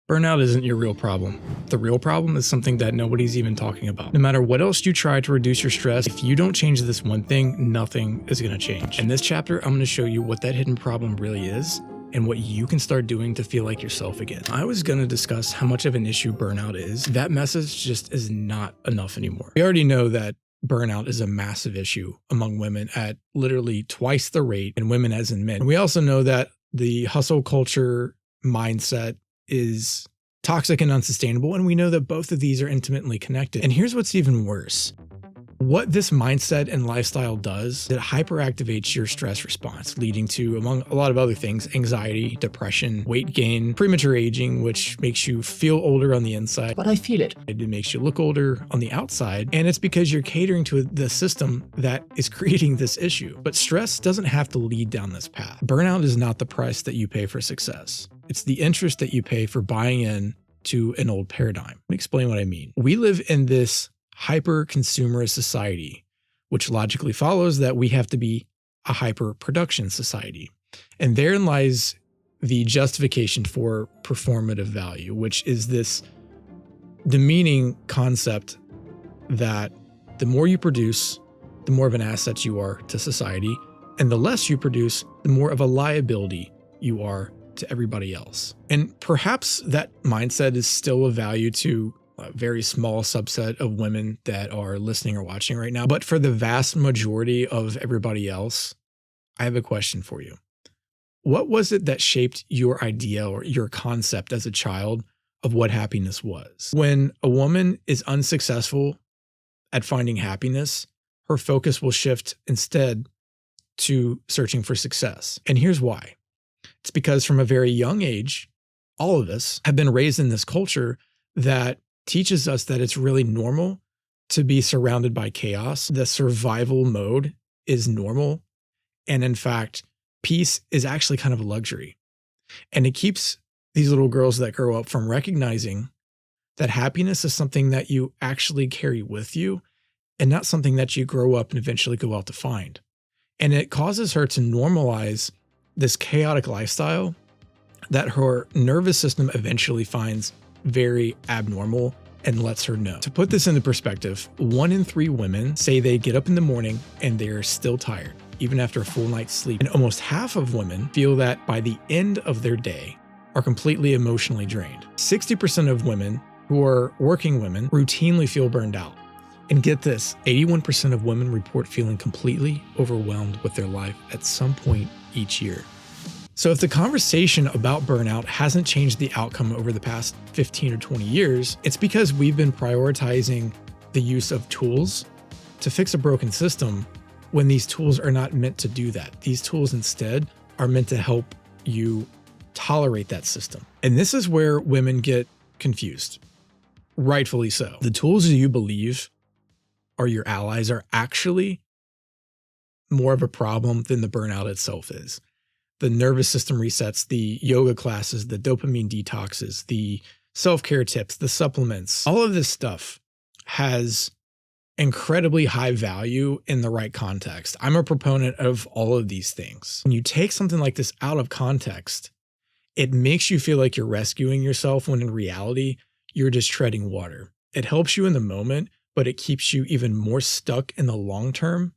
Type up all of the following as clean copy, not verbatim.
Burnout isn't your real problem. The real problem is something that nobody's even talking about. No matter what else you try to reduce your stress, if you don't change this one thing, nothing is going to change. In this chapter, I'm going to show you what that hidden problem really is and what you can start doing to feel like yourself again. I was going to discuss how much of an issue burnout is. That message just is not enough anymore. We already know that burnout is a massive issue among women at literally twice the rate in women as in men. And we also know that the hustle culture mindset is toxic and unsustainable, and we know that both of these are intimately connected. And here's what's even worse. What this mindset and lifestyle does, it hyperactivates your stress response, leading to, among a lot of other things, anxiety, depression, weight gain, premature aging, which makes you feel older on the inside. But I feel it. It makes you look older on the outside, and it's because you're catering to the system that is creating this issue. But stress doesn't have to lead down this path. Burnout is not the price that you pay for success. It's the interest that you pay for buying in to an old paradigm. Let me explain what I mean. We live in this hyper-consumerist society, which logically follows that we have to be a hyper-production society. And therein lies the justification for performative value, which is this demeaning concept that the more you produce, the more of an asset you are to society, and the less you produce, the more of a liability you are to everybody else. And perhaps that mindset is still of value to a very small subset of women that are listening or watching right now. But for the vast majority of everybody else, I have a question for you. What was it that shaped your idea or your concept as a child of what happiness was? When a woman is unsuccessful at finding happiness, her focus will shift instead to searching for success. And here's why. It's because from a very young age, all of us have been raised in this culture that teaches us that it's really normal to be surrounded by chaos. The survival mode is normal. And in fact, peace is actually kind of a luxury. And it keeps these little girls that grow up from recognizing that happiness is something that you actually carry with you and not something that you grow up and eventually go out to find. And it causes her to normalize this chaotic lifestyle that her nervous system eventually finds very abnormal and lets her know. To put this into perspective, 1 in 3 women say they get up in the morning and they're still tired, even after a full night's sleep. And almost half of women feel that by the end of their day are completely emotionally drained. 60% of women who are working women routinely feel burned out. And get this, 81% of women report feeling completely overwhelmed with their life at some point each year. So if the conversation about burnout hasn't changed the outcome over the past 15 or 20 years, it's because we've been prioritizing the use of tools to fix a broken system when these tools are not meant to do that. These tools instead are meant to help you tolerate that system. And this is where women get confused, rightfully so. The tools you believe are your allies are actually more of a problem than the burnout itself is. The nervous system resets, the yoga classes, the dopamine detoxes, the self-care tips, the supplements, all of this stuff has incredibly high value in the right context. I'm a proponent of all of these things. When you take something like this out of context, it makes you feel like you're rescuing yourself when in reality, you're just treading water. It helps you in the moment, but it keeps you even more stuck in the long term.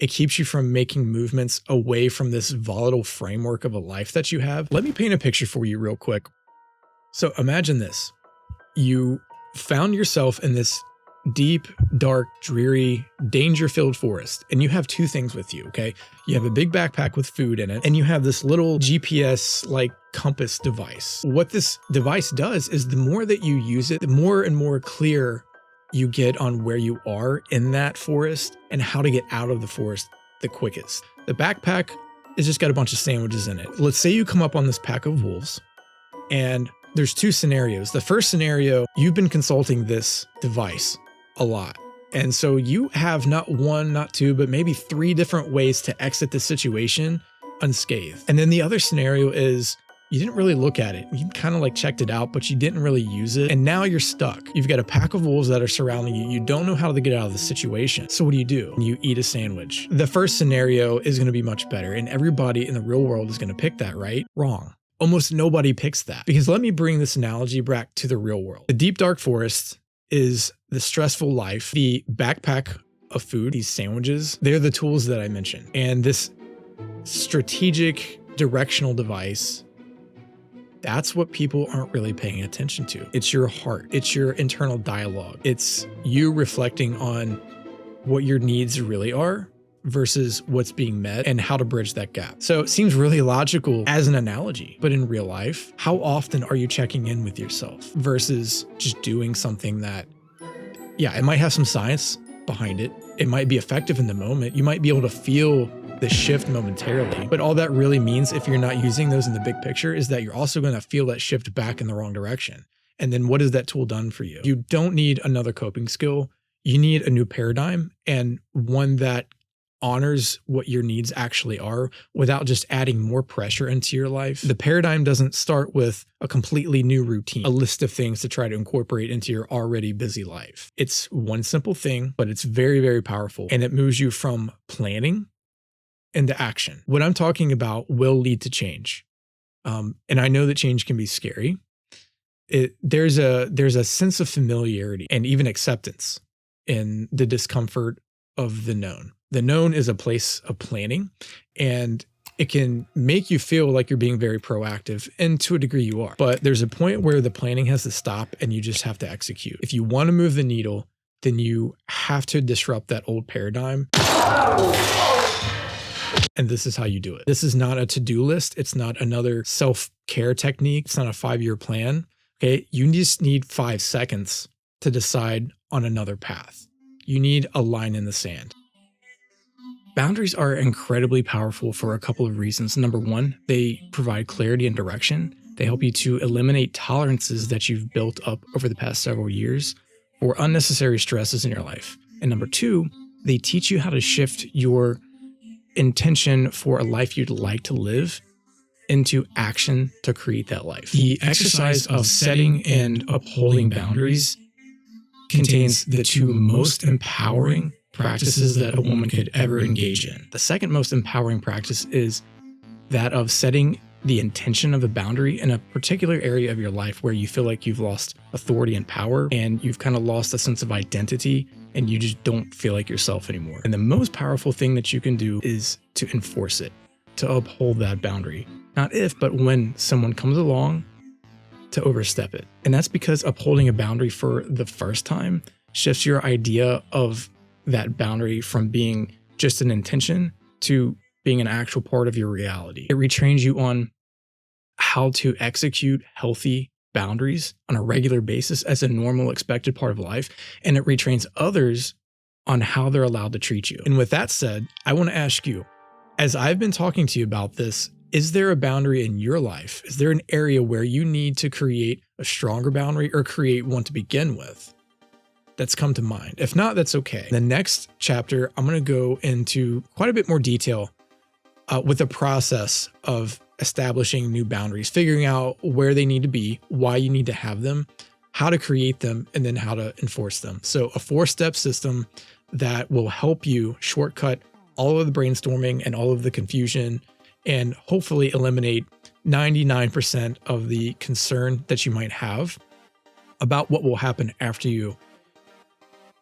It keeps you from making movements away from this volatile framework of a life that you have. Let me paint a picture for you real quick. So imagine this. You found yourself in this deep, dark, dreary, danger-filled forest, and you have 2 things with you, okay? You have a big backpack with food in it, and you have this little GPS-like compass device. What this device does is the more that you use it, the more and more clear you get on where you are in that forest and how to get out of the forest the quickest. The backpack has just got a bunch of sandwiches in it. Let's say you come up on this pack of wolves, and there's 2 scenarios. The first scenario, you've been consulting this device a lot. And so you have not 1, not 2, but maybe 3 different ways to exit the situation unscathed. And then the other scenario is you didn't really look at it. You kind of like checked it out, but you didn't really use it. And now you're stuck. You've got a pack of wolves that are surrounding you. You don't know how to get out of the situation. So what do? You eat a sandwich. The first scenario is going to be much better, and everybody in the real world is going to pick that, right? Wrong. Almost nobody picks that, because let me bring this analogy back to the real world. The deep dark forest is the stressful life. The backpack of food, these sandwiches, they're the tools that I mentioned. And this strategic directional device, that's what people aren't really paying attention to. It's your heart. It's your internal dialogue. It's you reflecting on what your needs really are versus what's being met and how to bridge that gap. So it seems really logical as an analogy, but in real life, how often are you checking in with yourself versus just doing something that, yeah, it might have some science behind it. It might be effective in the moment. You might be able to feel the shift momentarily, but all that really means, if you're not using those in the big picture, is that you're also going to feel that shift back in the wrong direction. And then what has that tool done for you? You don't need another coping skill. You need a new paradigm, and one that honors what your needs actually are without just adding more pressure into your life. The paradigm doesn't start with a completely new routine, a list of things to try to incorporate into your already busy life. It's one simple thing, but it's very, very powerful, and it moves you from planning into action. What I'm talking about will lead to change. And I know that change can be scary. There's a sense of familiarity and even acceptance in the discomfort of the known. The known is a place of planning, and it can make you feel like you're being very proactive, and to a degree you are. But there's a point where the planning has to stop and you just have to execute. If you want to move the needle, then you have to disrupt that old paradigm. And this is how you do it. This is not a to-do list. It's not another self-care technique. It's not a 5-year plan. Okay. You just need 5 seconds to decide on another path. You need a line in the sand. Boundaries are incredibly powerful for a couple of reasons. Number one, they provide clarity and direction. They help you to eliminate tolerances that you've built up over the past several years for unnecessary stresses in your life. And number two, they teach you how to shift your intention for a life you'd like to live into action to create that life. The exercise of setting and upholding boundaries contains the two most empowering practices that a woman could ever engage in. The second most empowering practice is that of setting the intention of a boundary in a particular area of your life where you feel like you've lost authority and power, and you've kind of lost a sense of identity, and you just don't feel like yourself anymore. And the most powerful thing that you can do is to enforce it, to uphold that boundary. Not if, but when someone comes along to overstep it. And that's because upholding a boundary for the first time shifts your idea of that boundary from being just an intention to being an actual part of your reality. It retrains you on how to execute healthy boundaries on a regular basis as a normal expected part of life, and it retrains others on how they're allowed to treat you. And with that said, I want to ask you, as I've been talking to you about this, is there a boundary in your life? Is there an area where you need to create a stronger boundary or create one to begin with that's come to mind? If not, that's okay. The next chapter, I'm going to go into quite a bit more detail with the process of establishing new boundaries, figuring out where they need to be, why you need to have them, how to create them, and then how to enforce them. So a 4-step system that will help you shortcut all of the brainstorming and all of the confusion, and hopefully eliminate 99% of the concern that you might have about what will happen after you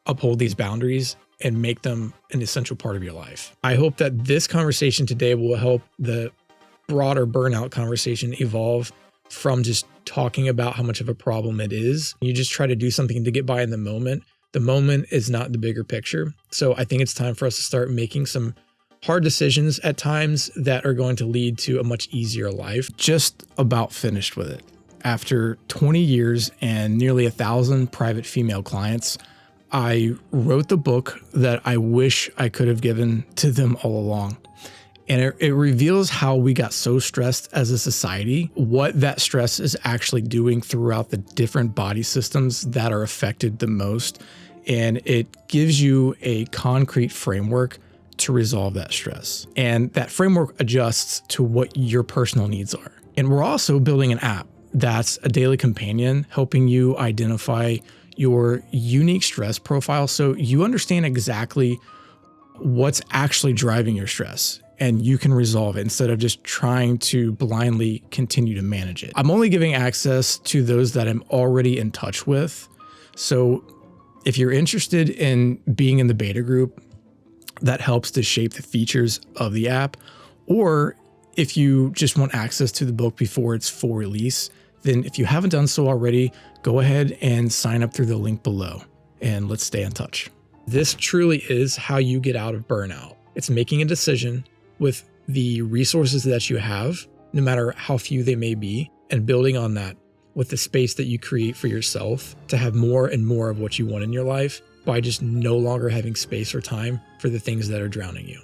uphold these boundaries and make them an essential part of your life. I hope that this conversation today will help the broader burnout conversation evolve from just talking about how much of a problem it is. You just try to do something to get by in the moment. The moment is not the bigger picture. So I think it's time for us to start making some hard decisions at times that are going to lead to a much easier life. Just about finished with it. After 20 years and nearly 1,000 private female clients, I wrote the book that I wish I could have given to them all along. And it reveals how we got so stressed as a society, what that stress is actually doing throughout the different body systems that are affected the most. And it gives you a concrete framework to resolve that stress. And that framework adjusts to what your personal needs are. And we're also building an app that's a daily companion, helping you identify your unique stress profile so you understand exactly what's actually driving your stress. and you can resolve it instead of just trying to blindly continue to manage it. I'm only giving access to those that I'm already in touch with. So if you're interested in being in the beta group that helps to shape the features of the app, or if you just want access to the book before it's full release, then if you haven't done so already, go ahead and sign up through the link below and let's stay in touch. This truly is how you get out of burnout. It's making a decision with the resources that you have, no matter how few they may be, and building on that with the space that you create for yourself to have more and more of what you want in your life by just no longer having space or time for the things that are drowning you.